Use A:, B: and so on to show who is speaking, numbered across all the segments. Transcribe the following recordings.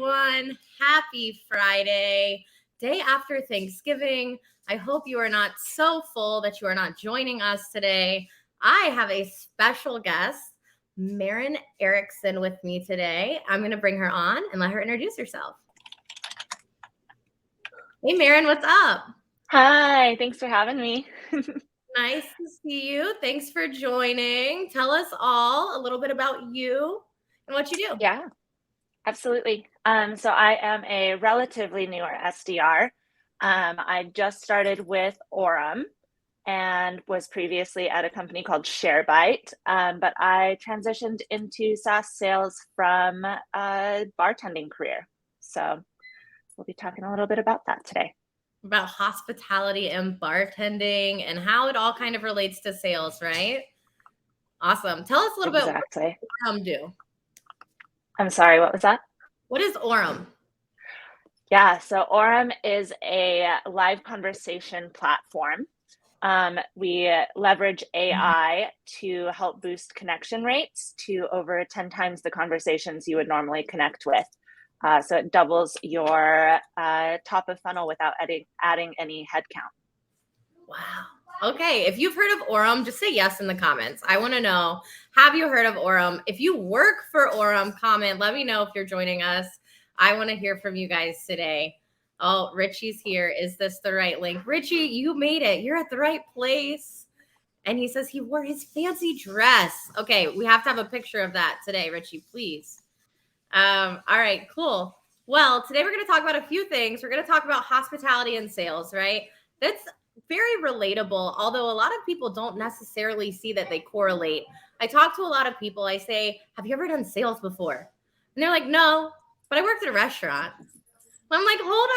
A: everyone. Happy Friday, day after Thanksgiving. I hope you are not so full that you are not joining us today. I have a special guest, Maren Erickson, with me today. I'm going to bring her on and let her introduce herself. Hey, Maren, what's up?
B: Hi, thanks for having me.
A: Nice to see you. Thanks for joining. Tell us all a little bit about you and what you do.
B: Yeah, absolutely. So I am a relatively newer SDR. I just started with Orem and was previously at a company called ShareBite, but I transitioned into SaaS sales from a bartending career. So we'll be talking a little bit about that today.
A: About hospitality and bartending and how it all kind of relates to sales, right? Awesome. Tell us a little bit what does Orem do?
B: I'm sorry, what was that?
A: What is Orem?
B: Yeah, so Orem is a live conversation platform. We leverage AI to help boost connection rates to over 10 times the conversations you would normally connect with. So it doubles your top of funnel without adding any headcount.
A: Wow. Okay. If you've heard of Orem, just say yes in the comments. I want to know, have you heard of Orem? If you work for Orem, comment. Let me know if you're joining us. I want to hear from you guys today. Oh, Richie's here. Is this the right link? Richie, you made it. You're at the right place. And he says he wore his fancy dress. Okay, we have to have a picture of that today, Richie, please. All right, cool. Well, today we're going to talk about a few things. We're going to talk about hospitality and sales, right? That's very relatable, although a lot of people don't necessarily see that they correlate. I talk to a lot of people. I say, have you ever done sales before? And they're like, no, but I worked at a restaurant. I'm like, hold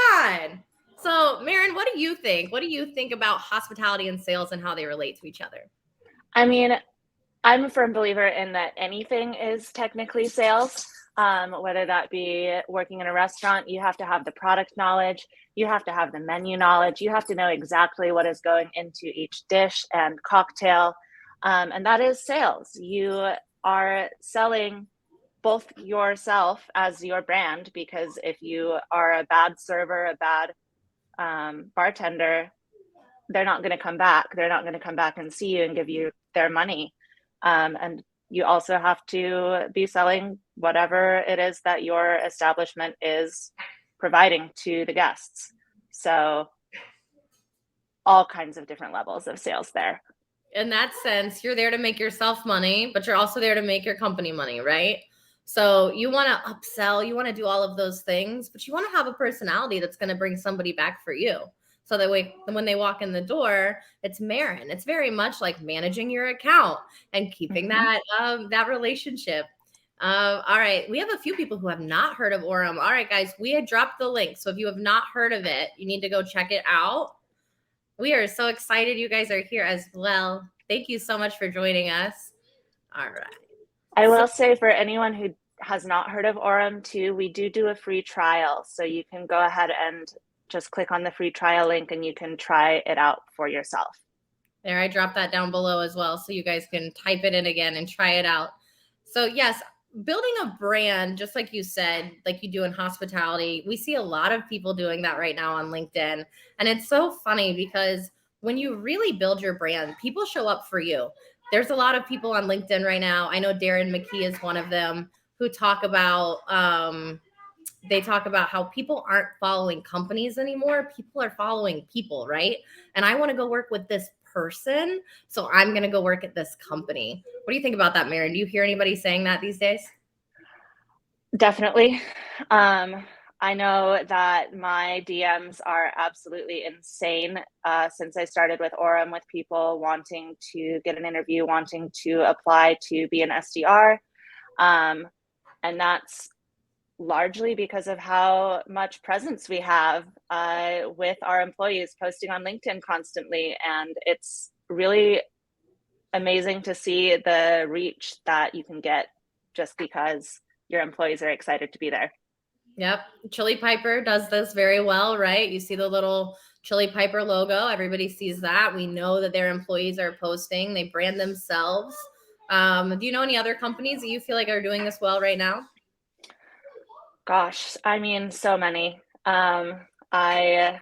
A: on. So, Maren, what do you think? What do you think about hospitality and sales and how they relate to each other?
B: I mean, I'm a firm believer in that anything is technically sales. Whether that be working in a restaurant, you have to have the product knowledge, you have to have the menu knowledge, you have to know exactly what is going into each dish and cocktail. And that is sales. You are selling both yourself as your brand, because if you are a bad server, a bad bartender, they're not going to come back. They're not going to come back and see you and give you their money. And you also have to be selling whatever it is that your establishment is providing to the guests. So all kinds of different levels of sales there.
A: In that sense, you're there to make yourself money, but you're also there to make your company money, right? So you want to upsell, you want to do all of those things, but you want to have a personality that's going to bring somebody back for you. So that way, when they walk in the door, it's Maren. It's very much like managing your account and keeping that relationship. All right, we have a few people who have not heard of Orem. All right, guys, we had dropped the link, so if you have not heard of it, you need to go check it out. We are so excited you guys are here as well. Thank you so much for joining us. All right.
B: I will say, for anyone who has not heard of Orem too, we do a free trial. So you can go ahead and just click on the free trial link and you can try it out for yourself.
A: There, I dropped that down below as well, so you guys can type it in again and try it out. So yes, building a brand, just like you said, like you do in hospitality, we see a lot of people doing that right now on LinkedIn. And it's so funny because when you really build your brand, people show up for you. There's a lot of people on LinkedIn right now. I know Darren McKee is one of them who talk about they talk about how people aren't following companies anymore. People are following people, right? And I want to go work with this person, so I'm going to go work at this company. What do you think about that, Maren? Do you hear anybody saying that these days?
B: Definitely. I know that my DMs are absolutely insane since I started with Orem, with people wanting to get an interview, wanting to apply to be an SDR. And that's largely because of how much presence we have with our employees posting on LinkedIn constantly. And it's really amazing to see the reach that you can get just because your employees are excited to be there.
A: Yep. Chili Piper does this very well, right? You see the little Chili Piper logo. Everybody sees that. We know that their employees are posting. They brand themselves. Do you know any other companies that you feel like are doing this well right now?
B: Gosh, I mean, so many. I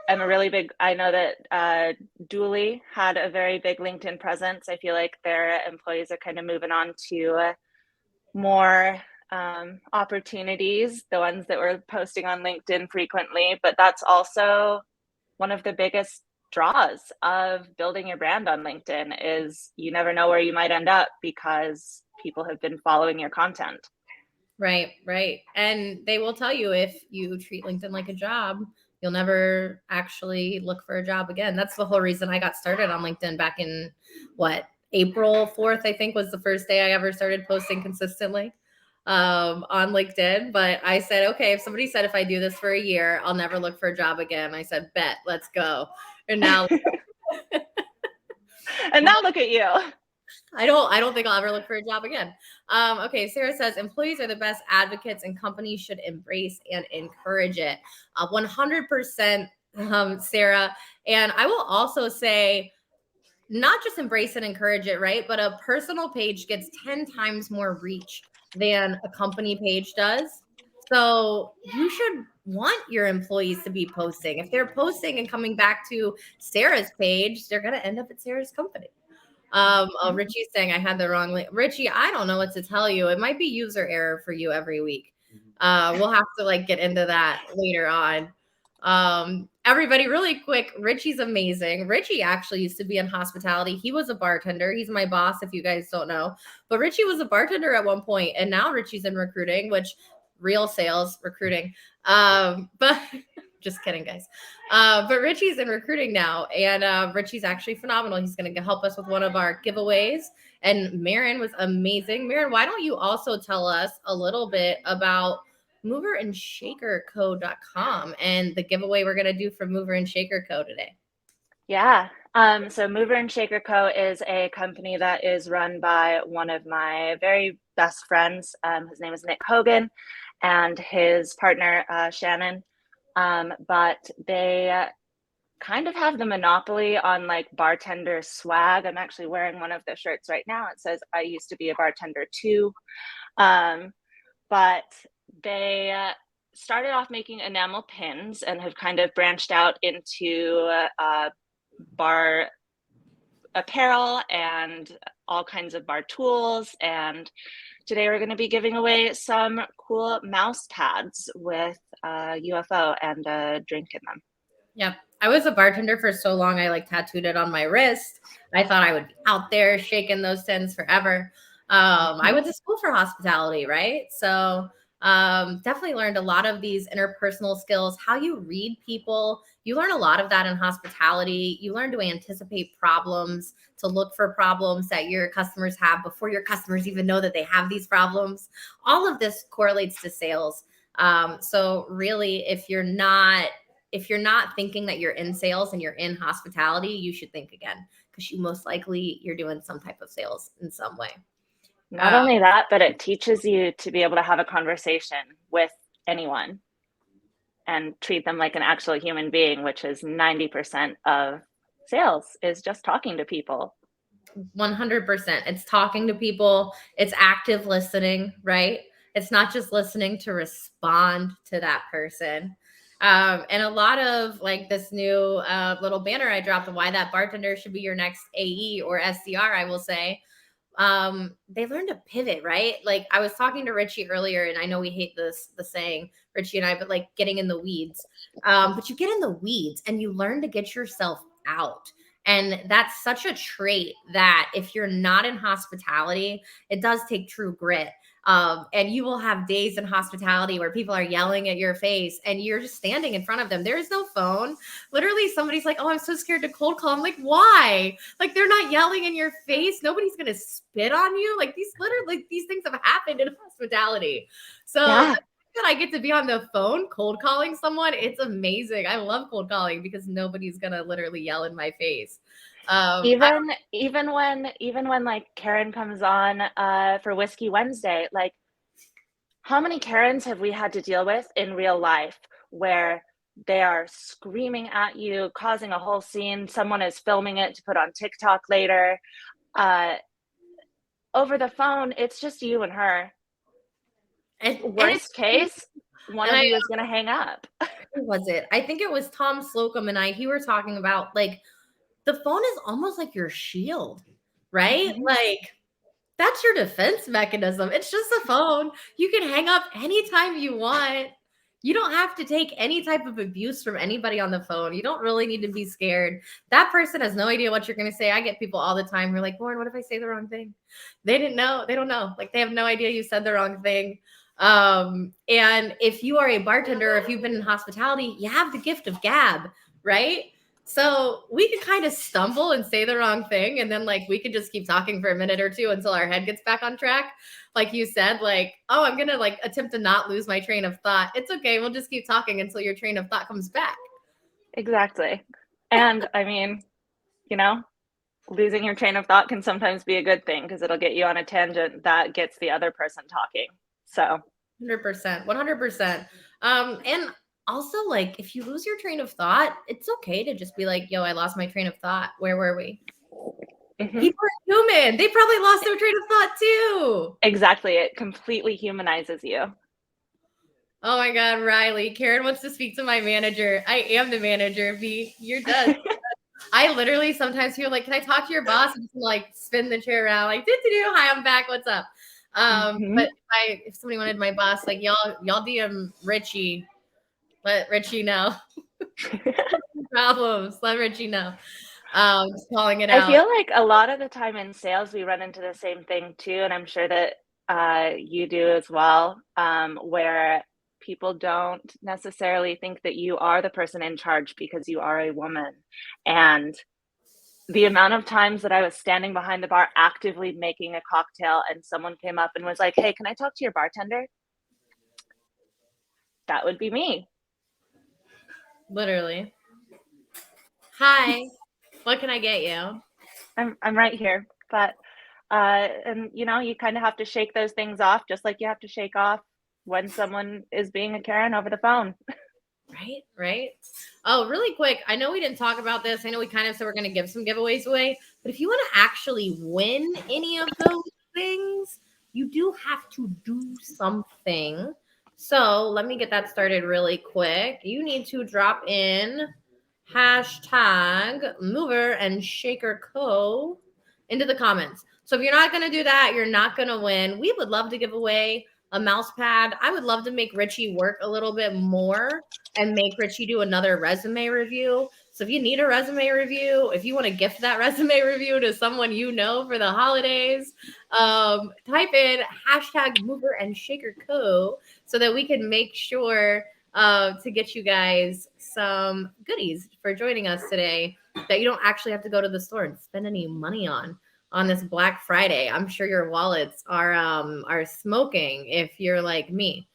B: am a really big, I know that Dooley had a very big LinkedIn presence. I feel like their employees are kind of moving on to more opportunities, the ones that were posting on LinkedIn frequently, but that's also one of the biggest draws of building your brand on LinkedIn is you never know where you might end up because people have been following your content.
A: Right, right. And they will tell you if you treat LinkedIn like a job, you'll never actually look for a job again. That's the whole reason I got started on LinkedIn back in April 4th, I think was the first day I ever started posting consistently on LinkedIn. But I said, okay, if somebody said if I do this for a year, I'll never look for a job again. I said, bet, let's go. And now
B: And now look at you.
A: I don't think I'll ever look for a job again. Okay, Sarah says employees are the best advocates and companies should embrace and encourage it. 100%, Sarah. And I will also say, not just embrace and encourage it, right? But a personal page gets 10 times more reach than a company page does. So you should want your employees to be posting. If they're posting and coming back to Sarah's page, they're going to end up at Sarah's company. Richie's saying I had the wrong link. Richie, I don't know what to tell you. It might be user error for you every week. We'll have to get into that later on. Everybody, really quick, Richie's amazing. Richie actually used to be in hospitality. He was a bartender. He's my boss, if you guys don't know. But Richie was a bartender at one point, and now Richie's in recruiting, which real sales recruiting. But just kidding, guys. But Richie's in recruiting now, and Richie's actually phenomenal. He's going to help us with one of our giveaways. And Maren was amazing. Maren, why don't you also tell us a little bit about moverandshakerco.com and the giveaway we're going to do for Mover and Shaker Co. today?
B: Yeah. So Mover and Shaker Co. is a company that is run by one of my very best friends. His name is Nick Hogan and his partner, Shannon. But they kind of have the monopoly on bartender swag. I'm actually wearing one of the shirts right now. It says, I used to be a bartender too. But they started off making enamel pins and have kind of branched out into bar apparel and all kinds of bar tools. And today we're going to be giving away some cool mouse pads with a UFO and a drink in them.
A: Yep. I was a bartender for so long. I tattooed it on my wrist. I thought I would be out there shaking those tins forever. I went to school for hospitality, right? So definitely learned a lot of these interpersonal skills, how you read people. You learn a lot of that in hospitality. You learn to anticipate problems, to look for problems that your customers have before your customers even know that they have these problems. All of this correlates to sales. So really, if you're not thinking that you're in sales and you're in hospitality, you should think again, because most likely you're doing some type of sales in some way.
B: Not only that, but it teaches you to be able to have a conversation with anyone and treat them like an actual human being, which is 90% of sales, is just talking to people.
A: 100%. It's talking to people. It's active listening, right? It's not just listening to respond to that person. And a lot of this new little banner I dropped, why that bartender should be your next AE or SDR, I will say, they learn to pivot, right? I was talking to Richie earlier, and I know we hate the saying, Richie and I, but getting in the weeds. But you get in the weeds and you learn to get yourself out. And that's such a trait that if you're not in hospitality, it does take true grit. And you will have days in hospitality where people are yelling at your face and you're just standing in front of them. There is no phone. Literally, somebody's like, oh, I'm so scared to cold call. I'm like, why? They're not yelling in your face. Nobody's going to spit on you. These things have happened in hospitality. So yeah. That I get to be on the phone cold calling someone, it's amazing. I love cold calling because nobody's gonna literally yell in my face.
B: Even when Karen comes on for Whiskey Wednesday, how many Karens have we had to deal with in real life where they are screaming at you, causing a whole scene? Someone is filming it to put on TikTok later. Over the phone, it's just you and her. Worst case, one
A: and
B: of
A: I
B: you is going to hang up.
A: who was it? I think it was Tom Slocum and he were talking about like the phone is almost like your shield, right?
B: Mhm.
A: Like that's your defense mechanism. It's just a phone. You can hang up anytime you want. You don't have to take any type of abuse from anybody on the phone. You don't really need to be scared. That person has no idea what you're going to say. I get people all the time who are like, Lauren, what if I say the wrong thing? They didn't know. They don't know. Like they have no idea you said the wrong thing. And if you are a bartender, if you've been in hospitality, you have the gift of gab, right? So we could kind of stumble and say the wrong thing. And then like we could just keep talking for a minute or two until our head gets back on track. Like you said, like, oh, I'm going to like attempt to not lose my train of thought. It's okay. We'll just keep talking until your train of thought comes back.
B: Exactly. And I mean, you know, losing your train of thought can sometimes be a good thing because it'll get you on a tangent that gets the other person talking. So
A: 100%, 100%. And also like if you lose your train of thought, it's okay to just be like, yo, I lost my train of thought. Where were we?
B: mhm.
A: People are human. They probably lost their train of thought too.
B: Exactly. It completely humanizes you.
A: Oh my God, Riley. Karen wants to speak to my manager. I am the manager, V. You're done. I literally sometimes feel like, can I talk to your boss? And just like spin the chair around, like, hi, I'm back. What's up?
B: Mhm.
A: But if somebody wanted my boss, like y'all DM Richie, let Richie know. Problems. Let Richie know. Just calling it
B: I
A: out.
B: feel like a lot of the time in sales, we run into the same thing too, and I'm sure that you do as well, where people don't necessarily think that you are the person in charge because you are a woman. And the amount of times that I was standing behind the bar actively making a cocktail and someone came up and was like, "Hey, can I talk to your bartender?" That would be me.
A: Literally. Hi. What can I get you?
B: I'm right here. But and you know, you kind of have to shake those things off just like you have to shake off when someone is being a Karen over the phone.
A: Right, right. Oh, really quick. I know we didn't talk about this. I know we kind of said we're going to give some giveaways away, but if you want to actually win any of those things, you do have to do something. So let me get that started really quick. You need to drop in hashtag mover and shaker co into the comments. So if you're not going to do that, you're not going to win. We would love to give away a mouse pad. I would love to make Richie work a little bit more and make Richie do another resume review. So if you need a resume review, if you want to gift that resume review to someone you know for the holidays, type in hashtag mover and shaker co so that we can make sure to get you guys some goodies for joining us today that you don't actually have to go to the store and spend any money on this Black Friday. I'm sure your wallets are smoking if you're like me.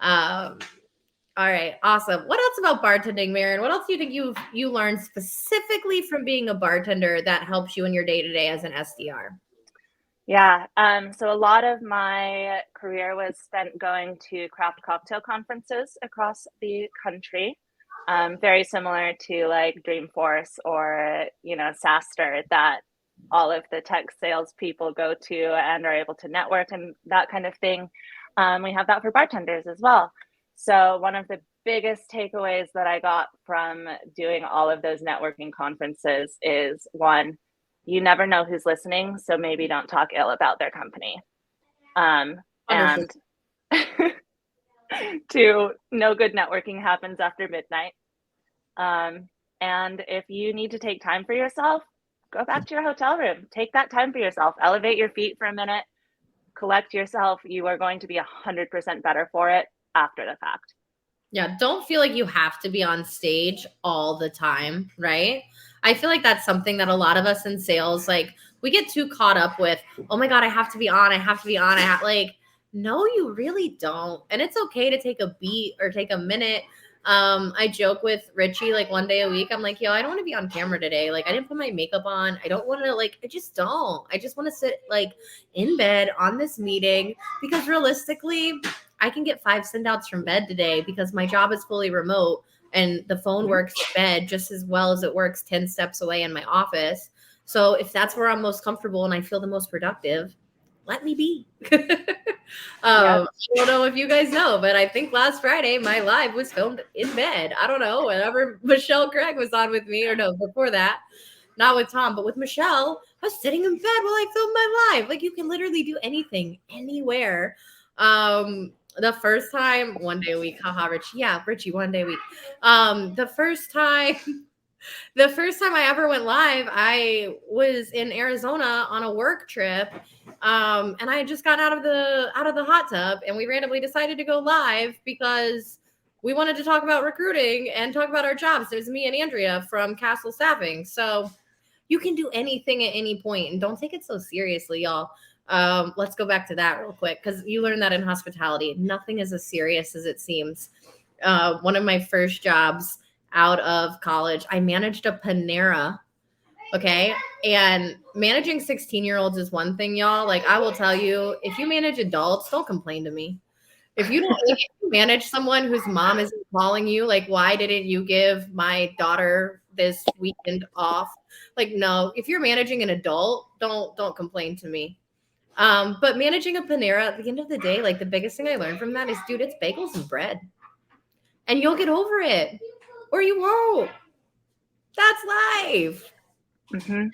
A: All right, awesome. What else about bartending, Maren? What else do you think you learned specifically from being a bartender that helps you in your day to day as an SDR?
B: Yeah. So a lot of my career was spent going to craft cocktail conferences across the country. Very similar to like Dreamforce or, you know, SaaStr that all of the tech sales people go to and are able to network and that kind of thing. We have that for bartenders as well. So one of the biggest takeaways that I got from doing all of those networking conferences is one, you never know who's listening, so maybe don't talk ill about their company. And
A: 100%.
B: two, no good networking happens after midnight. And if you need to take time for yourself, go back to your hotel room. Take that time for yourself. Elevate your feet for a minute. Collect yourself. You are going to be 100% better for it after the fact.
A: Yeah, don't feel like you have to be on stage all the time, right? I feel like that's something that a lot of us in sales, like, we get too caught up with, oh my God, I have to be on, I have to be on. Like, no, you really don't. And it's okay to take a beat or take a minute. I joke with Richie like one day a week. I'm like, yo, I don't want to be on camera today. Like, I didn't put my makeup on. I don't want to, like, I just don't. I just want to sit like in bed on this meeting because realistically, I can get 5 send outs from bed today because my job is fully remote and the phone works at bed just as well as it works 10 steps away in my office. So if that's where I'm most comfortable and I feel the most productive, let me be.
B: Yep.
A: I don't know if you guys know, but I think last Friday my live was filmed in bed. I don't know, whenever Michelle Craig was on with me, or no, before that, not with Tom, but with Michelle, I was sitting in bed while I filmed my live. Like, you can literally do anything, anywhere. The first time, one day a week, haha, Richie. Yeah, Richie, one day a week. The first time I ever went live, I was in Arizona on a work trip, and I had just gotten out of the hot tub, and we randomly decided to go live because we wanted to talk about recruiting and talk about our jobs. It was me and Andrea from Castle Staffing. So you can do anything at any point, and don't take it so seriously, y'all. Let's go back to that real quick, because you learned that in hospitality. Nothing is as serious as it seems. One of my first jobs out of college, I managed a Panera. Okay. And managing 16-year-olds is one thing, y'all. Like, I will tell you, if you manage adults, don't complain to me. If you don't if you manage someone whose mom isn't calling you, like, why didn't you give my daughter this weekend off? Like, no, if you're managing an adult, don't complain to me. But managing a Panera, at the end of the day, like, the biggest thing I learned from that is, dude, it's bagels and bread. And you'll get over it. Or you won't. That's life.
B: Mm-hmm.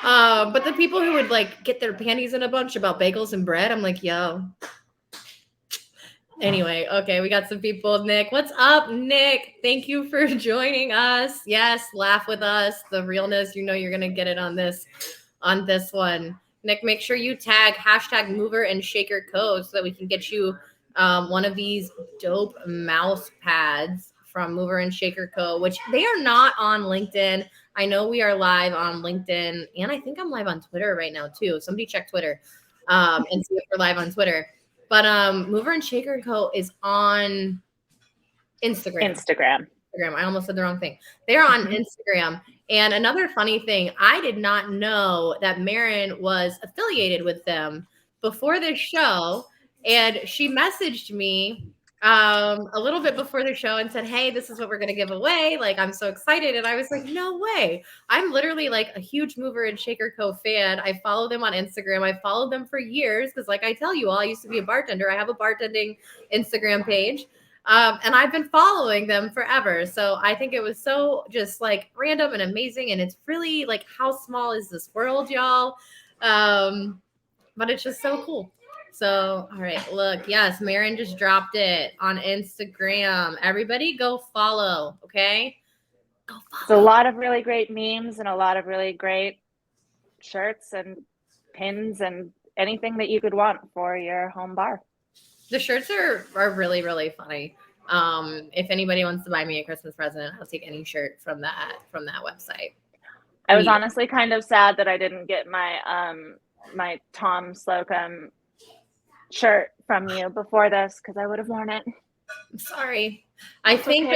A: But the people who would like get their panties in a bunch about bagels and bread, I'm like, yo. Anyway, okay, we got some people. Nick, what's up, Nick? Thank you for joining us. Yes, laugh with us. The realness, you know, you're gonna get it on this one. Nick, make sure you tag #mover and shaker code so that we can get you one of these dope mouse pads from Mover and Shaker Co., which they are not on LinkedIn. I know we are live on LinkedIn, and I think I'm live on Twitter right now too. Somebody check Twitter and see if we're live on Twitter. But Mover and Shaker Co. is on Instagram. I almost said the wrong thing. They're on Instagram. And another funny thing, I did not know that Maren was affiliated with them before this show. And she messaged me a little bit before the show and said, hey, this is what we're going to give away. Like, I'm so excited. And I was like, no way. I'm literally like a huge Mover and Shaker Co. fan. I follow them on Instagram. I followed them for years because, like I tell you all, I used to be a bartender. I have a bartending Instagram page. And I've been following them forever. So I think it was so just like random and amazing. And it's really like, how small is this world, y'all? But it's just so cool. So, all right, look, yes, Maren just dropped it on Instagram. Everybody go follow, okay? Go follow.
B: So a lot of really great memes and a lot of really great shirts and pins and anything that you could want for your home bar.
A: The shirts are really, really funny. If anybody wants to buy me a Christmas present, I'll take any shirt from that website.
B: I was honestly kind of sad that I didn't get my my Tom Slocum shirt from you before this because I would have worn it.
A: I'm sorry. I think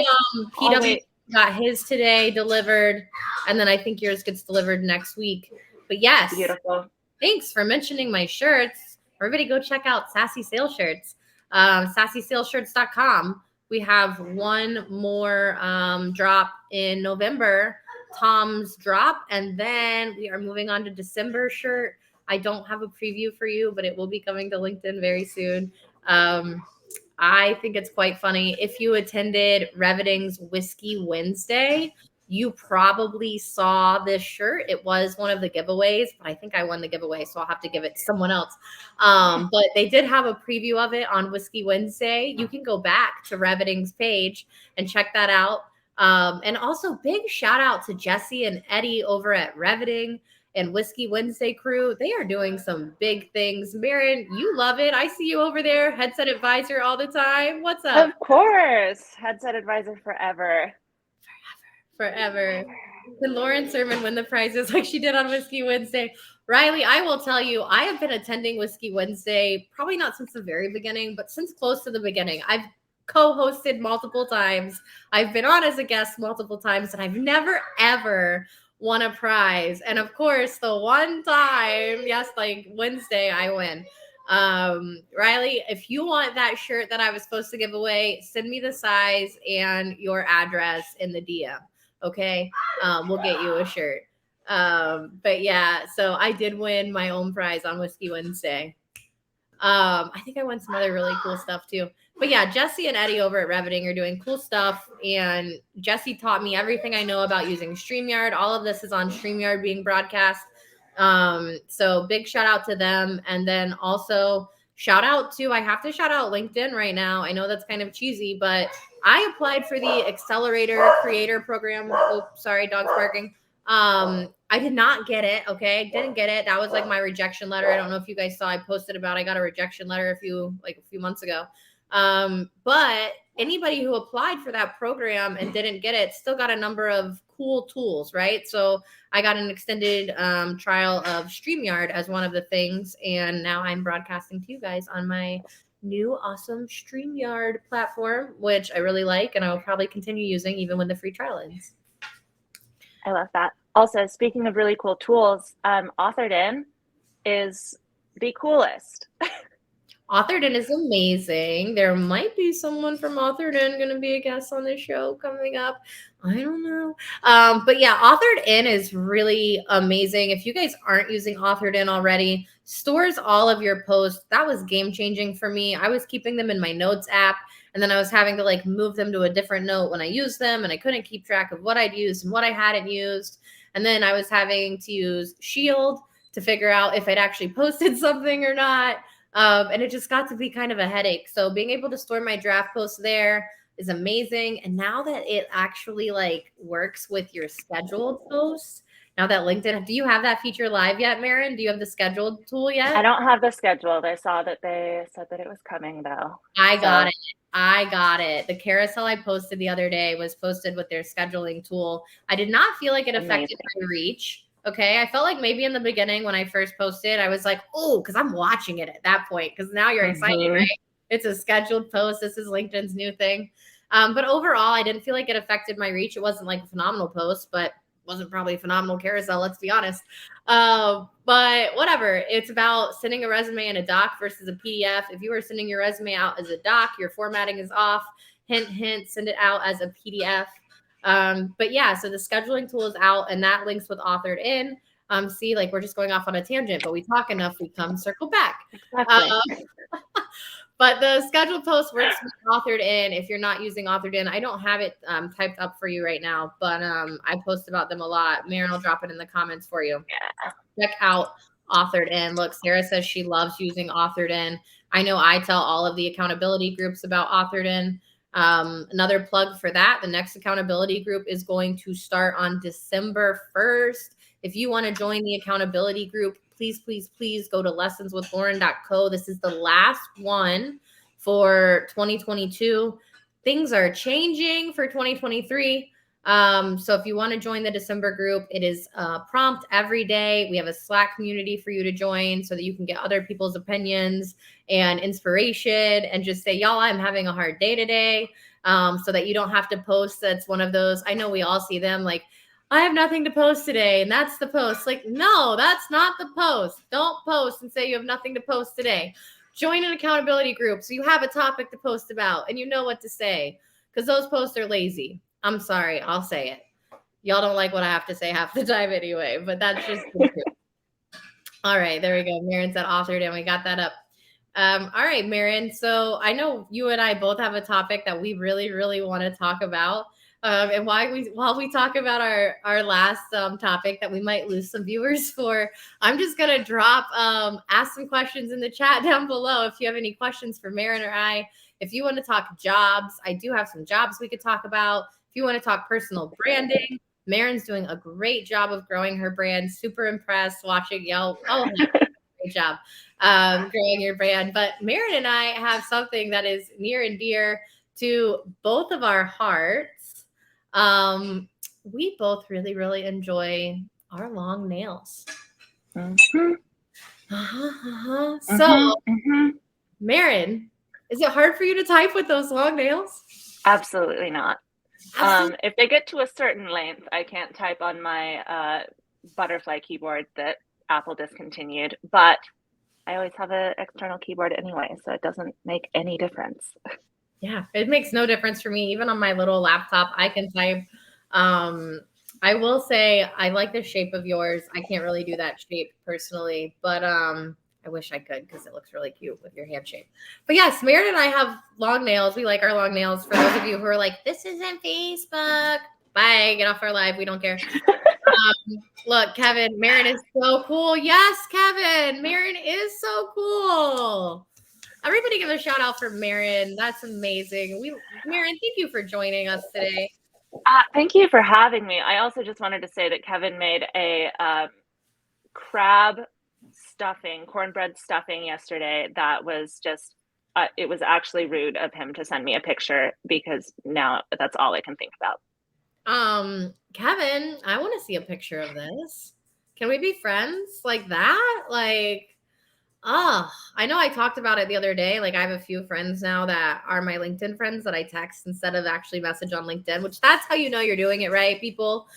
A: PW got his today delivered, and then I think yours gets delivered next week. But yes,
B: beautiful.
A: Thanks for mentioning my shirts. Everybody go check out Sassy Sale Shirts. SassySaleShirts.com. We have one more drop in November, Tom's drop, and then we are moving on to December shirt. I don't have a preview for you, but it will be coming to LinkedIn very soon. I think it's quite funny. If you attended Reviting's Whiskey Wednesday, you probably saw this shirt. It was one of the giveaways, but I think I won the giveaway, so I'll have to give it to someone else. But they did have a preview of it on Whiskey Wednesday. You can go back to Reviting's page and check that out. And also, big shout out to Jesse and Eddie over at Reviting and Whiskey Wednesday crew. They are doing some big things. Maren, you love it. I see you over there, headset advisor all the time. What's up?
B: Of course. Headset advisor forever.
A: Forever. Can Lauren Sermon win the prizes like she did on Whiskey Wednesday? Riley, I will tell you, I have been attending Whiskey Wednesday, probably not since the very beginning, but since close to the beginning. I've co-hosted multiple times. I've been on as a guest multiple times, and I've never, ever won a prize. And of course, the one time, yes, like Wednesday, I win. Riley, if you want that shirt that I was supposed to give away, send me the size and your address in the DM. Okay. We'll get you a shirt. But yeah, so I did win my own prize on Whiskey Wednesday. I think I won some other really cool stuff too. But yeah, Jesse and Eddie over at Reveting are doing cool stuff. And Jesse taught me everything I know about using StreamYard. All of this is on StreamYard being broadcast. So big shout out to them. And then also I have to shout out LinkedIn right now. I know that's kind of cheesy, but I applied for the Accelerator Creator Program. Oh, sorry, dog's barking. I did not get it. Okay. Didn't get it. That was like my rejection letter. I don't know if you guys saw, I posted about, I got a rejection letter a few months ago. But anybody who applied for that program and didn't get it still got a number of cool tools, right? So I got an extended trial of StreamYard as one of the things. And now I'm broadcasting to you guys on my new awesome StreamYard platform, which I really like. And I will probably continue using even when the free trial ends.
B: I love that. Also, speaking of really cool tools, Authored In is the coolest.
A: Authored In is amazing. There might be someone from Authored In going to be a guest on this show coming up. I don't know. But yeah, Authored In is really amazing. If you guys aren't using Authored In already, stores all of your posts. That was game changing for me. I was keeping them in my notes app, and then I was having to like move them to a different note when I used them, and I couldn't keep track of what I'd used and what I hadn't used. And then I was having to use Shield to figure out if I'd actually posted something or not. And it just got to be kind of a headache. So being able to store my draft posts there is amazing. And now that it actually like works with your scheduled posts, now that LinkedIn, do you have that feature live yet, Maren? Do you have the scheduled tool yet?
B: I don't have the scheduled. I saw that they said that it was coming though.
A: I got it. The carousel I posted the other day was posted with their scheduling tool. I did not feel like it affected my reach. Okay. I felt like maybe in the beginning when I first posted, I was like, oh, because I'm watching it at that point. Because now you're excited, right? It's a scheduled post. This is LinkedIn's new thing. But overall, I didn't feel like it affected my reach. It wasn't like a phenomenal post, but wasn't probably a phenomenal carousel, let's be honest. But whatever. It's about sending a resume in a doc versus a PDF. If you are sending your resume out as a doc, your formatting is off. Hint, hint, send it out as a PDF. But yeah, so the scheduling tool is out, and that links with Authored In. See, like we're just going off on a tangent, but we talk enough, we come circle back. Exactly. But the scheduled post works with Authored In. If you're not using Authored In, I don't have it typed up for you right now, but I post about them a lot. Maren will drop it in the comments for you. Yeah. Check out Authored In. Look, Sarah says she loves using Authored In. I know I tell all of the accountability groups about Authored In. Another plug for that, the next accountability group is going to start on December 1st. If you want to join the accountability group, please, please, please go to lessonswithlauren.co. This is the last one for 2022. Things are changing for 2023. So if you want to join the December group, it is prompt every day. We have a Slack community for you to join so that you can get other people's opinions and inspiration and just say, y'all, I'm having a hard day today. So that you don't have to post. That's one of those. I know we all see them like, I have nothing to post today. And that's the post. Like, no, that's not the post. Don't post and say you have nothing to post today. Join an accountability group so you have a topic to post about and you know what to say, because those posts are lazy. I'm sorry. I'll say it. Y'all don't like what I have to say half the time anyway, but that's just the truth. All right. There we go. Maren said Authored In. We got that up. All right, Maren. So I know you and I both have a topic that we really, really want to talk about. And while we talk about our last topic that we might lose some viewers for, I'm just going to ask some questions in the chat down below. If you have any questions for Maren or I, if you want to talk jobs, I do have some jobs we could talk about. If you want to talk personal branding, Maren's doing a great job of growing her brand. Super impressed watching y'all. Oh, great job growing your brand. But Maren and I have something that is near and dear to both of our hearts. We both really, really enjoy our long nails. So, Maren, is it hard for you to type with those long nails?
B: Absolutely not. If they get to a certain length, I can't type on my butterfly keyboard that Apple discontinued, but I always have an external keyboard anyway, so it doesn't make any difference.
A: Yeah, it makes no difference for me. Even on my little laptop, I can type. I will say I like the shape of yours. I can't really do that shape personally, but I I wish I could because it looks really cute with your hand shape. But yes, Maren and I have long nails. We like our long nails. For those of you who are like, this isn't Facebook. Bye, get off our live. We don't care. Look, Kevin, Maren is so cool. Yes, Kevin, Maren is so cool. Everybody give a shout out for Maren. That's amazing. Maren, thank you for joining us today.
B: Thank you for having me. I also just wanted to say that Kevin made a crab stuffing, cornbread stuffing yesterday. That was just, it was actually rude of him to send me a picture because now that's all I can think about.
A: Kevin, I want to see a picture of this. Can we be friends like that? Like, I know I talked about it the other day. Like, I have a few friends now that are my LinkedIn friends that I text instead of actually message on LinkedIn, which that's how you know you're doing it right, people.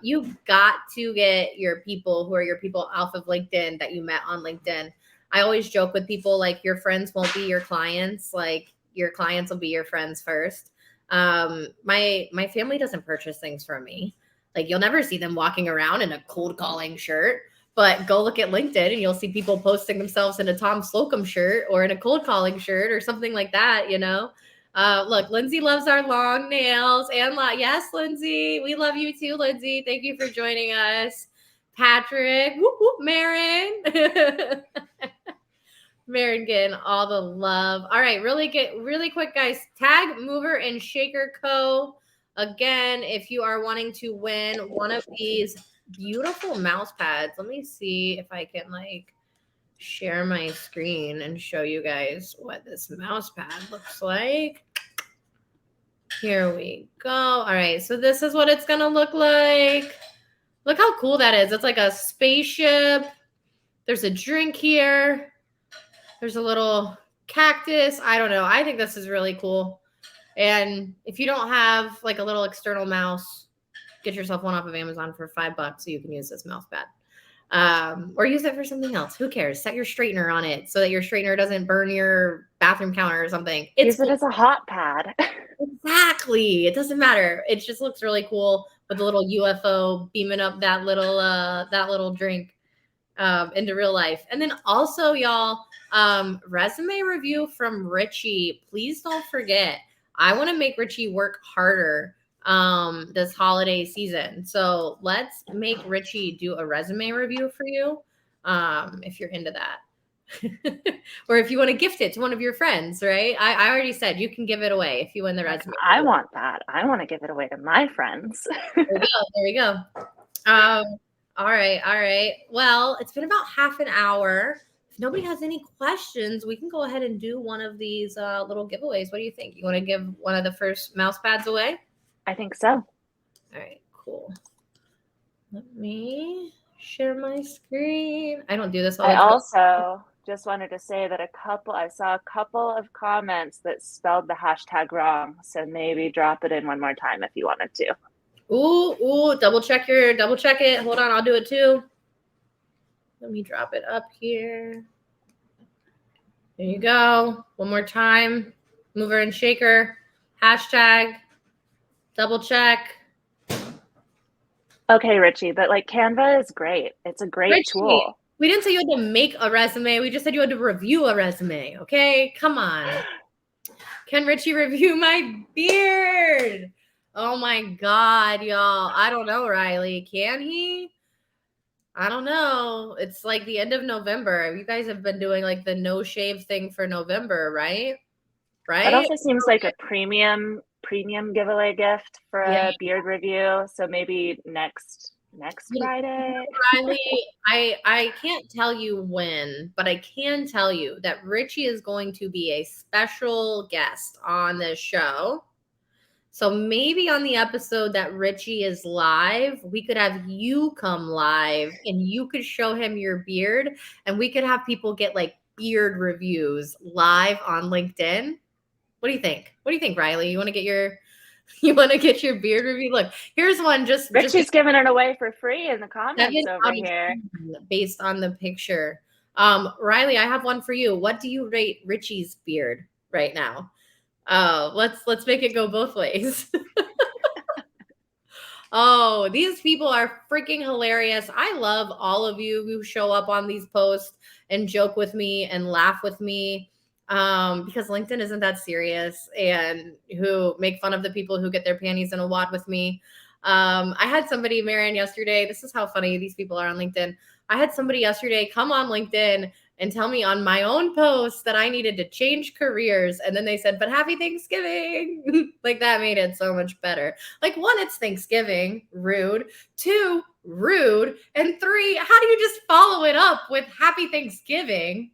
A: You've got to get your people who are your people off of LinkedIn that you met on LinkedIn. I always joke with people like your friends won't be your clients. Like your clients will be your friends first. My family doesn't purchase things from me. Like you'll never see them walking around in a cold calling shirt, but go look at LinkedIn and you'll see people posting themselves in a Tom Slocum shirt or in a cold calling shirt or something like that, you know? Look, Lindsay loves our long nails and yes, Lindsay, we love you too, Lindsay. Thank you for joining us. Patrick, whoop, whoop, Maren. Maren getting all the love. All right, really quick, guys. Tag Mover and Shaker Co. Again, if you are wanting to win one of these beautiful mouse pads, let me see if I can like share my screen and show you guys what this mouse pad looks like. Here we go. All right, so this is what it's gonna look like. Look how cool that is. It's like a spaceship. There's a drink here. There's a little cactus. I don't know. I think this is really cool. And if you don't have like a little external mouse, get yourself one off of Amazon for $5 so you can use this mouse pad. Or use it for something else. Who cares? Set your straightener on it so that your straightener doesn't burn your bathroom counter or something.
B: Use it as a hot pad.
A: Exactly. It doesn't matter. It just looks really cool with the little UFO beaming up that little drink into real life. And then also, y'all, resume review from Richie. Please don't forget. I want to make Richie work harder this holiday season. So let's make Richie do a resume review for you if you're into that. Or if you want to gift it to one of your friends, right? I already said you can give it away if you win the resume.
B: I want that. I want to give it away to my friends.
A: There we go. All right. Well, it's been about half an hour. If nobody has any questions, we can go ahead and do one of these little giveaways. What do you think? You want to give one of the first mouse pads away?
B: I think so.
A: All right, cool. Let me share my screen. I don't do this all the time.
B: I also just wanted to say that I saw a couple of comments that spelled the hashtag wrong. So maybe drop it in one more time if you wanted to.
A: Ooh, double check it. Hold on, I'll do it too. Let me drop it up here. There you go. One more time. Mover and shaker. Hashtag. Double check.
B: Okay, Richie, but like Canva is great. It's a great tool.
A: We didn't say you had to make a resume. We just said you had to review a resume. Okay, come on. Can Richie review my beard? Oh my God, y'all. I don't know, Riley. Can he? I don't know. It's like the end of November. You guys have been doing like the no shave thing for November, right?
B: It also seems like a premium giveaway gift for a beard review. So maybe next Friday.
A: Riley, I can't tell you when, but I can tell you that Richie is going to be a special guest on this show. So maybe on the episode that Richie is live, we could have you come live and you could show him your beard and we could have people get like beard reviews live on LinkedIn. What do you think? What do you think, Riley? You want to get your beard review? Look, here's one.
B: Richie's giving it away for free in the comments over here.
A: Based on the picture. Riley, I have one for you. What do you rate Richie's beard right now? Let's make it go both ways. Oh, these people are freaking hilarious. I love all of you who show up on these posts and joke with me and laugh with me, because LinkedIn isn't that serious, and who make fun of the people who get their panties in a wad with me. I had somebody, Maren, yesterday. This is how funny these people are on LinkedIn. I had somebody yesterday come on LinkedIn and tell me on my own post that I needed to change careers. And then they said, but happy Thanksgiving. Like, that made it so much better. Like, one, it's Thanksgiving, rude. Two, rude. And three, how do you just follow it up with happy Thanksgiving?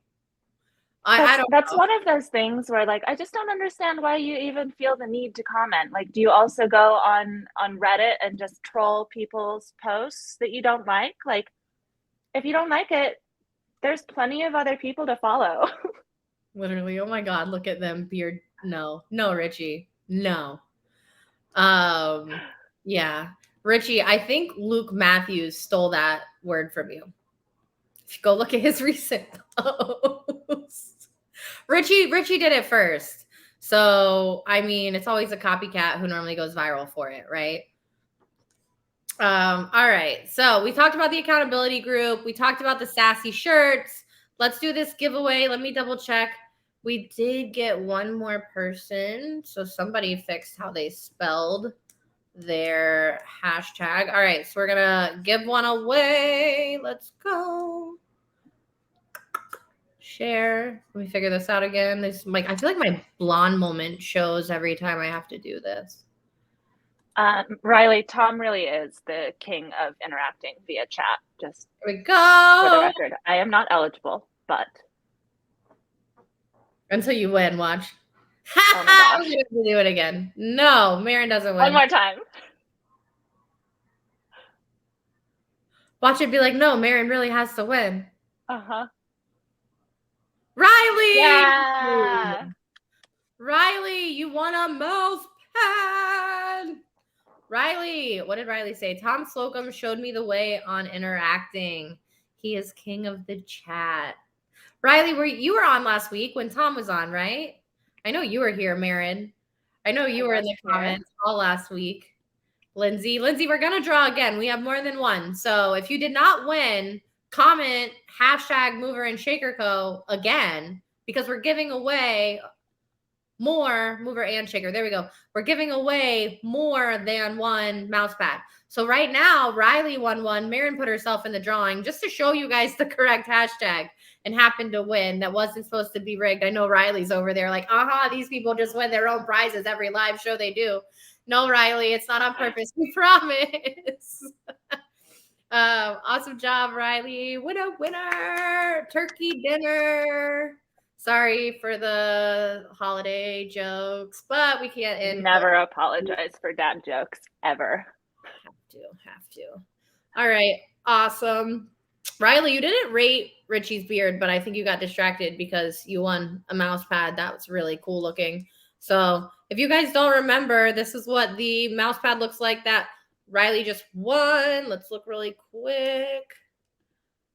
A: I don't
B: That's
A: know.
B: one of those things where, like, I just don't understand why you even feel the need to comment. Like, do you also go on Reddit and just troll people's posts that you don't like? Like, if you don't like it, there's plenty of other people to follow.
A: Literally, oh my God, look at them. Beard. No, Richie. No. Yeah. Richie, I think Luke Matthews stole that word from you. Go look at his recent post. Richie did it first. So, I mean, it's always a copycat who normally goes viral for it, right? All right. So we talked about the accountability group. We talked about the sassy shirts. Let's do this giveaway. Let me double check. We did get one more person. So somebody fixed how they spelled their hashtag. All right. So we're going to give one away. Let's go. Share. Let me figure this out again. This, like, I feel like my blonde moment shows every time I have to do this.
B: Riley, Tom really is the king of interacting via chat. Just
A: Here we go.
B: for the record, I am not eligible, but
A: until you win, watch.
B: oh my gosh.
A: I'm gonna do it again. No, Maren doesn't win.
B: One more time.
A: Watch it be like, no, Maren really has to win.
B: Uh-huh.
A: Riley!
B: Yeah.
A: Riley, you won a mouse pad. Riley, what did Riley say? Tom Slocum showed me the way on interacting. He is king of the chat. Riley, you were on last week when Tom was on, right? I know you were here, Maren. I know you were in the comments all last week. Lindsay, we're going to draw again. We have more than one. So if you did not win, comment hashtag Mover and Shaker Co. again, because we're giving away more Mover and Shaker. There we go. We're giving away more than one mouse pad. So right now, Riley won one. Maren put herself in the drawing just to show you guys the correct hashtag and happened to win. That wasn't supposed to be rigged. I know Riley's over there like, these people just win their own prizes every live show they do. No, Riley, it's not on purpose. We promise. Awesome job, Riley. Winner. Turkey dinner. Sorry for the holiday jokes, but we can't end.
B: Never apologize for dad jokes, ever.
A: Have to. All right. Awesome. Riley, you didn't rate Richie's beard, but I think you got distracted because you won a mouse pad. That was really cool looking. So if you guys don't remember, this is what the mouse pad looks like that Riley just won. Let's look really quick.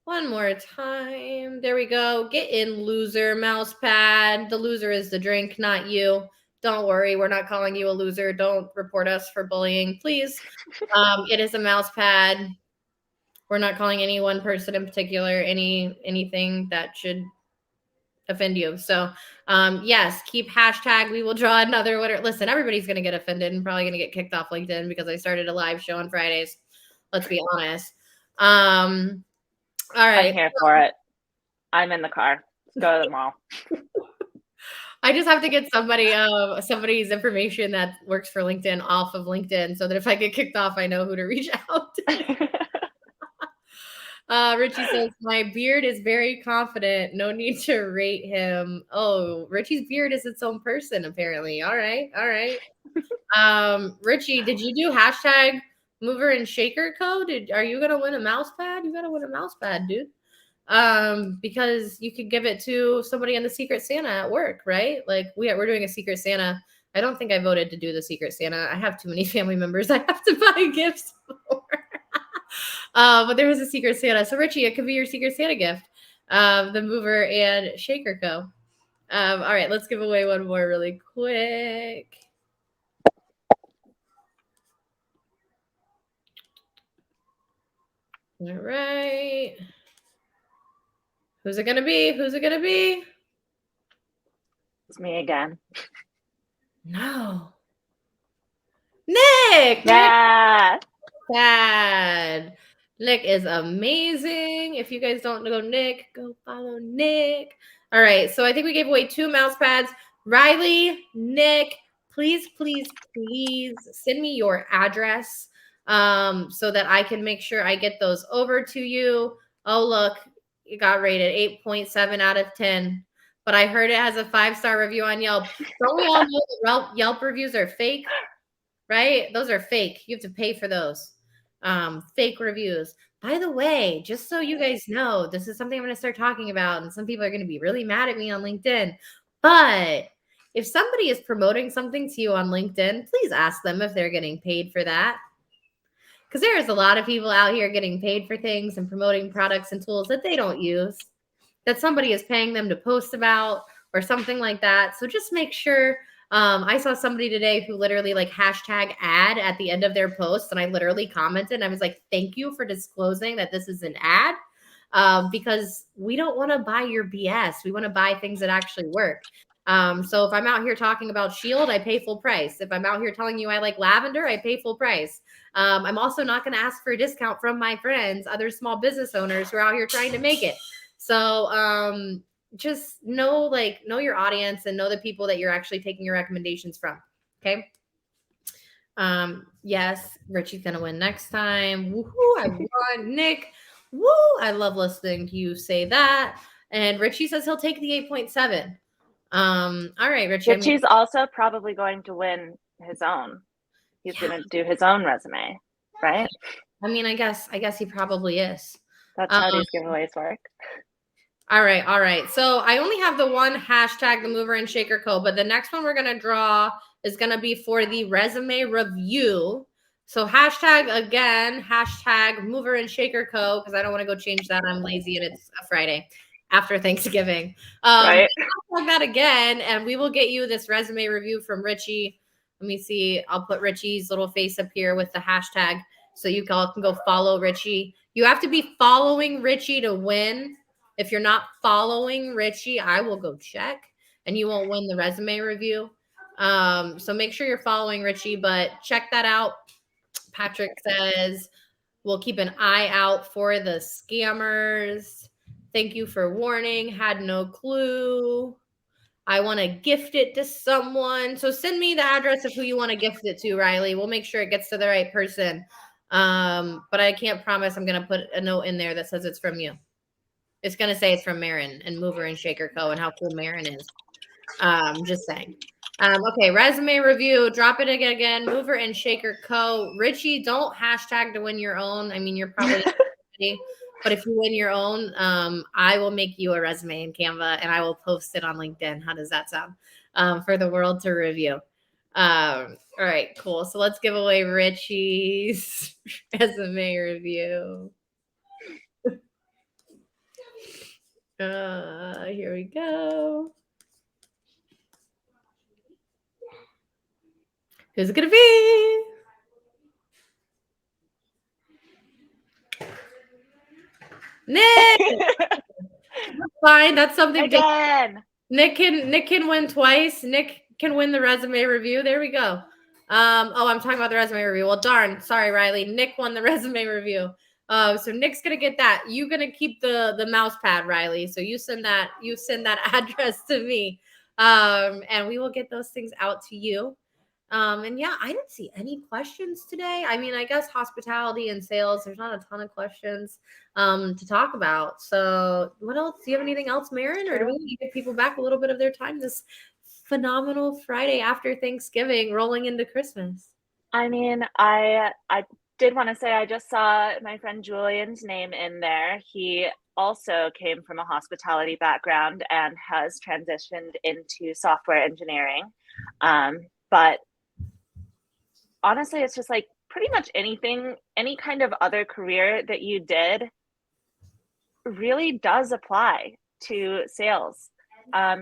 A: One more time. There we go. Get in, loser mouse pad. The loser is the drink, not you. Don't worry. We're not calling you a loser. Don't report us for bullying, please. It is a mouse pad. We're not calling any one person in particular anything that should offend you. So, yes, keep hashtag. We will draw another winner. Listen, everybody's going to get offended and probably going to get kicked off LinkedIn because I started a live show on Fridays. Let's be honest. All right.
B: I'm here for it. I'm in the car. Let's go to the mall.
A: I just have to get somebody's information that works for LinkedIn off of LinkedIn so that if I get kicked off, I know who to reach out to. Richie says, my beard is very confident. No need to rate him. Oh, Richie's beard is its own person, apparently. All right. Richie, did you do hashtag Mover and Shaker Co? Are you gonna win a mouse pad? You gotta win a mouse pad, dude. Because you could give it to somebody in the Secret Santa at work, right? Like we're doing a Secret Santa. I don't think I voted to do the Secret Santa. I have too many family members I have to buy gifts for. But there was a Secret Santa. So Richie, it could be your Secret Santa gift. The Mover and Shaker Co. All right, let's give away one more really quick. All right. Who's it gonna be? Who's it gonna be?
B: It's me again.
A: No. Nick!
B: Yeah.
A: Sad. Nick is amazing. If you guys don't know Nick, go follow Nick. All right. So I think we gave away 2 mouse pads. Riley, Nick, please, please, please send me your address so that I can make sure I get those over to you. Oh, look, it got rated 8.7 out of 10. But I heard it has a 5-star review on Yelp. Don't we all know that Yelp reviews are fake? Right? Those are fake. You have to pay for those. Fake reviews. By the way, just so you guys know, this is something I'm going to start talking about, and some people are going to be really mad at me on LinkedIn. But if somebody is promoting something to you on LinkedIn, please ask them if they're getting paid for that. Because there's a lot of people out here getting paid for things and promoting products and tools that they don't use, that somebody is paying them to post about or something like that. So just make sure. I saw somebody today who literally like hashtag ad at the end of their post, and I literally commented and I was like, thank you for disclosing that this is an ad, because we don't want to buy your BS. We want to buy things that actually work. So if I'm out here talking about Shield, I pay full price. If I'm out here telling you I like lavender, I pay full price. I'm also not going to ask for a discount from my friends, other small business owners who are out here trying to make it. So just know your audience and know the people that you're actually taking your recommendations from. Okay. Yes, Richie's gonna win next time. Woohoo! I won. Nick, woo! I love listening to you say that. And Richie says he'll take the 8.7. All right, Richie.
B: Richie's also probably going to win his own. He's gonna do his own resume, right?
A: I mean, I guess he probably is.
B: That's how these giveaways work.
A: All right. So I only have the one hashtag, the mover and shaker code, but the next one we're going to draw is going to be for the resume review. So hashtag mover and shaker code, because I don't want to go change that. I'm lazy and it's a Friday after Thanksgiving.
B: Right.
A: Hashtag that again, and we will get you this resume review from Richie. Let me see. I'll put Richie's little face up here with the hashtag so you all can go follow Richie. You have to be following Richie to win. If you're not following Richie, I will go check and you won't win the resume review. So make sure you're following Richie, but check that out. Patrick says, we'll keep an eye out for the scammers. Thank you for warning. Had no clue. I want to gift it to someone. So send me the address of who you want to gift it to, Riley. We'll make sure it gets to the right person. But I can't promise I'm going to put a note in there that says it's from you. It's going to say it's from Maren and Mover and Shaker Co. and how cool Maren is. Just saying. Okay, resume review. Drop it again. Mover and Shaker Co. Richie, don't hashtag to win your own. I mean, you're probably but if you win your own, I will make you a resume in Canva and I will post it on LinkedIn. How does that sound? For the world to review. All right, cool. So let's give away Richie's resume review. Here we go. Who's it gonna be? Nick. Fine, that's something
B: again.
A: Nick can win twice. Nick can win the resume review. There we go. I'm talking about the resume review. Well, darn. Sorry, Riley. Nick won the resume review. So Nick's gonna get that. You're gonna keep the mouse pad, Riley. So you send that address to me. And we will get those things out to you. And yeah, I didn't see any questions today. I mean, I guess hospitality and sales, there's not a ton of questions to talk about. So what else? Do you have anything else, Maren? Or do we need to give people back a little bit of their time this phenomenal Friday after Thanksgiving rolling into Christmas?
B: I mean, I did want to say I just saw my friend Julian's name in there. He also came from a hospitality background and has transitioned into software engineering. But honestly, it's just like pretty much anything, any kind of other career that you did really does apply to sales,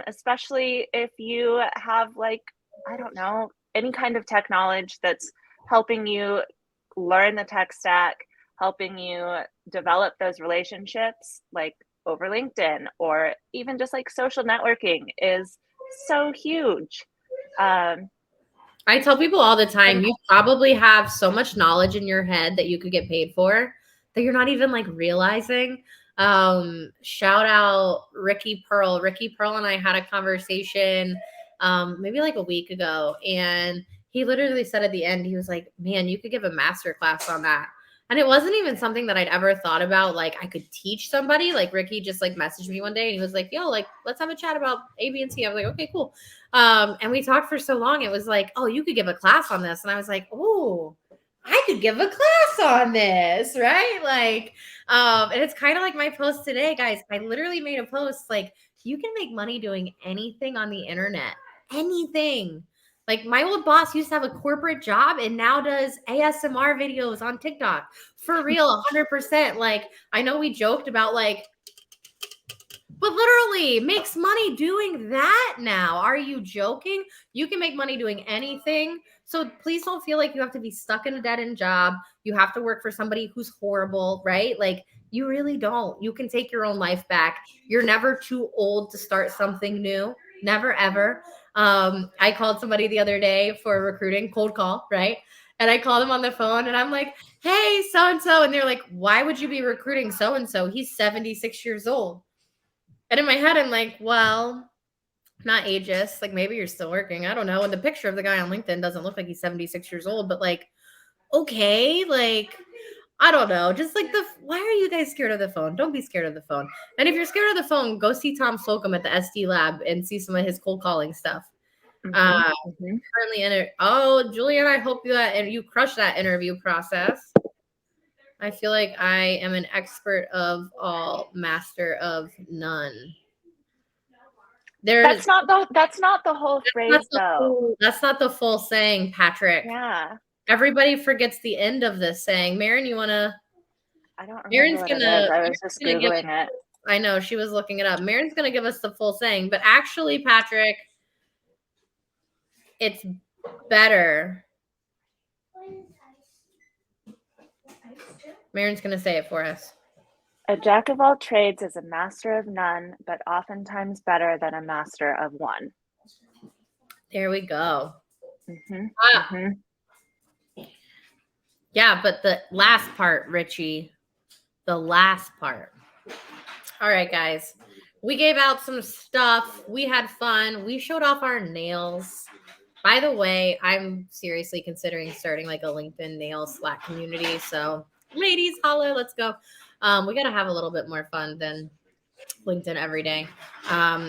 B: especially if you have like, I don't know, any kind of tech knowledge that's helping you learn the tech stack, helping you develop those relationships like over LinkedIn, or even just like social networking is so huge.
A: I tell people all the time, you probably have so much knowledge in your head that you could get paid for that you're not even like realizing. Shout out Ricky Pearl. Ricky Pearl and I had a conversation maybe like a week ago, and he literally said at the end, he was like, man, you could give a master class on that. And it wasn't even something that I'd ever thought about. Like I could teach somebody. Like Ricky just like messaged me one day and he was like, yo, like, let's have a chat about A, B, and C. I was like, okay, cool. And we talked for so long. It was like, oh, you could give a class on this. And I was like, oh, I could give a class on this, right? Like, and it's kind of like my post today, guys. I literally made a post like, you can make money doing anything on the internet, anything. Like my old boss used to have a corporate job and now does ASMR videos on TikTok for real, 100%. Like I know we joked about like, but literally makes money doing that now. Are you joking? You can make money doing anything. So please don't feel like you have to be stuck in a dead end job. You have to work for somebody who's horrible, right? Like you really don't. You can take your own life back. You're never too old to start something new. Never, ever. I called somebody the other day for recruiting, cold call, right? And I called them on the phone and I'm like, hey, so-and-so. And they're like, why would you be recruiting so-and-so? He's 76 years old. And in my head, I'm like, well, not ageist. Like maybe you're still working. I don't know. And the picture of the guy on LinkedIn doesn't look like he's 76 years old, but like, okay, like, I don't know. Just like why are you guys scared of the phone? Don't be scared of the phone. And if you're scared of the phone, go see Tom Slocum at the SD Lab and see some of his cold calling stuff. Currently in it. Oh, Julian, I hope you crush that interview process. I feel like I am an expert of all, master of none.
B: That's not the whole phrase, though.
A: That's not the full saying, Patrick.
B: Yeah.
A: Everybody forgets the end of this saying. Maren, you want to?
B: I don't remember what it is. I was just Googling it.
A: I know, she was looking it up. Maren's going to give us the full saying. But actually, Patrick, it's better. Maren's going to say it for us.
B: A jack of all trades is a master of none, but oftentimes better than a master of one.
A: There we go. Yeah, but the last part, Richie, the last part. All right, guys. We gave out some stuff. We had fun. We showed off our nails. By the way, I'm seriously considering starting like a LinkedIn nail Slack community. So ladies, holla, let's go. We got to have a little bit more fun than LinkedIn every day.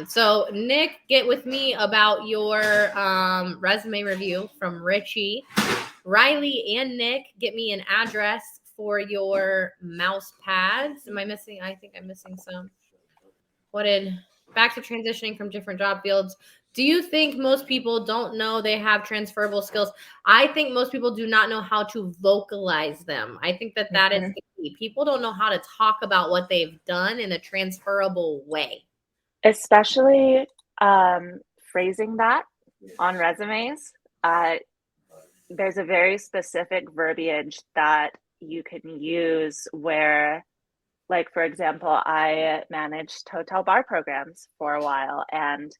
A: So Nick, get with me about your resume review from Richie. Riley and Nick, get me an address for your mouse pads. Am I missing? I think I'm missing some. Back to transitioning from different job fields. Do you think most people don't know they have transferable skills? I think most people do not know how to vocalize them. I think that is the key. People don't know how to talk about what they've done in a transferable way.
B: Especially phrasing that on resumes. There's a very specific verbiage that you can use where, like, for example, I managed hotel bar programs for a while, and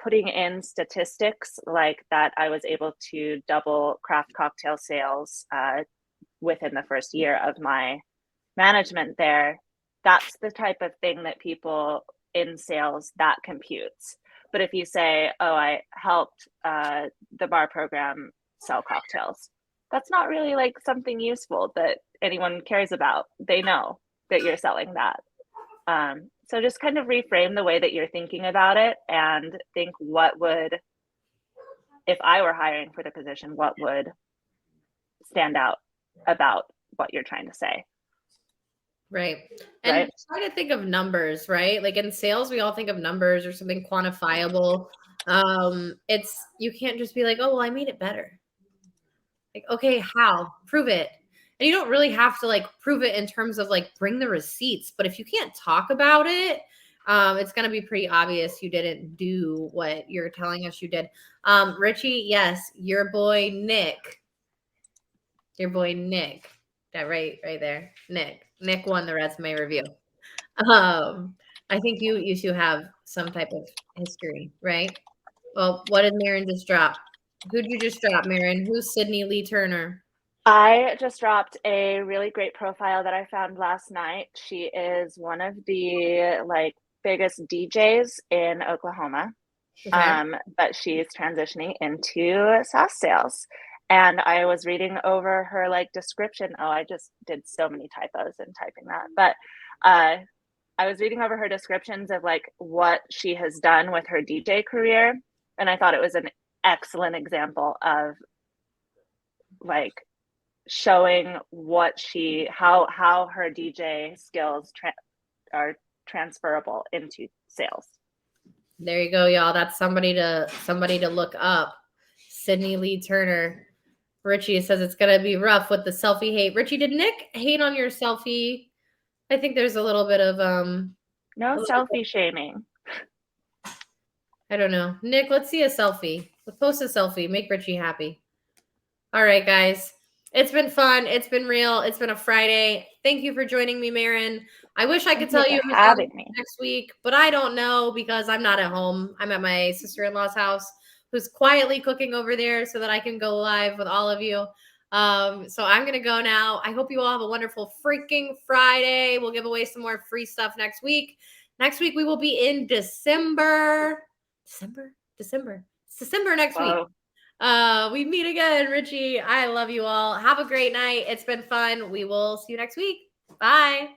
B: putting in statistics like that I was able to double craft cocktail sales within the first year of my management there, that's the type of thing that people in sales, that computes. But if you say, oh, I helped the bar program sell cocktails, that's not really like something useful that anyone cares about. They know that you're selling that. So just kind of reframe the way that you're thinking about it and think, what would, if I were hiring for the position, what would stand out about what you're trying to say?
A: Right. And try to think of numbers, right? Like in sales, we all think of numbers or something quantifiable. You can't just be like, oh, well, I made it better. Like, okay, how? Prove it. And you don't really have to like prove it in terms of like bring the receipts. But if you can't talk about it, it's going to be pretty obvious you didn't do what you're telling us you did. Richie, yes, your boy Nick. Yeah, right there. Nick won the resume review. I think you two have some type of history, right? Well, what did Maren just drop? Who'd you just drop, Maren? Who's Sydney Lee Turner?
B: I just dropped a really great profile that I found last night. She is one of the like biggest DJs in Oklahoma.
A: Okay.
B: But she's transitioning into SaaS sales. And I was reading over her like description. Oh, I just did so many typos in typing that. But I was reading over her descriptions of like what she has done with her DJ career. And I thought it was an excellent example of like showing what how her DJ skills are transferable into sales.
A: There you go, y'all. That's somebody to look up. Sydney Lee Turner. Richie says it's gonna be rough with the selfie hate. Richie, did Nick hate on your selfie? I think there's a little bit of
B: no selfie shaming.
A: I don't know. Nick, let's see a selfie. Let's post a selfie. Make Richie happy. All right, guys. It's been fun. It's been real. It's been a Friday. Thank you for joining me, Maren. I wish I could tell you who's on next week, but I don't know because I'm not at home. I'm at my sister-in-law's house, who's quietly cooking over there so that I can go live with all of you. So I'm going to go now. I hope you all have a wonderful freaking Friday. We'll give away some more free stuff next week. Next week, we will be in December. It's December next week. We meet again, Richie. I love you all. Have a great night. It's been fun. We will see you next week. Bye.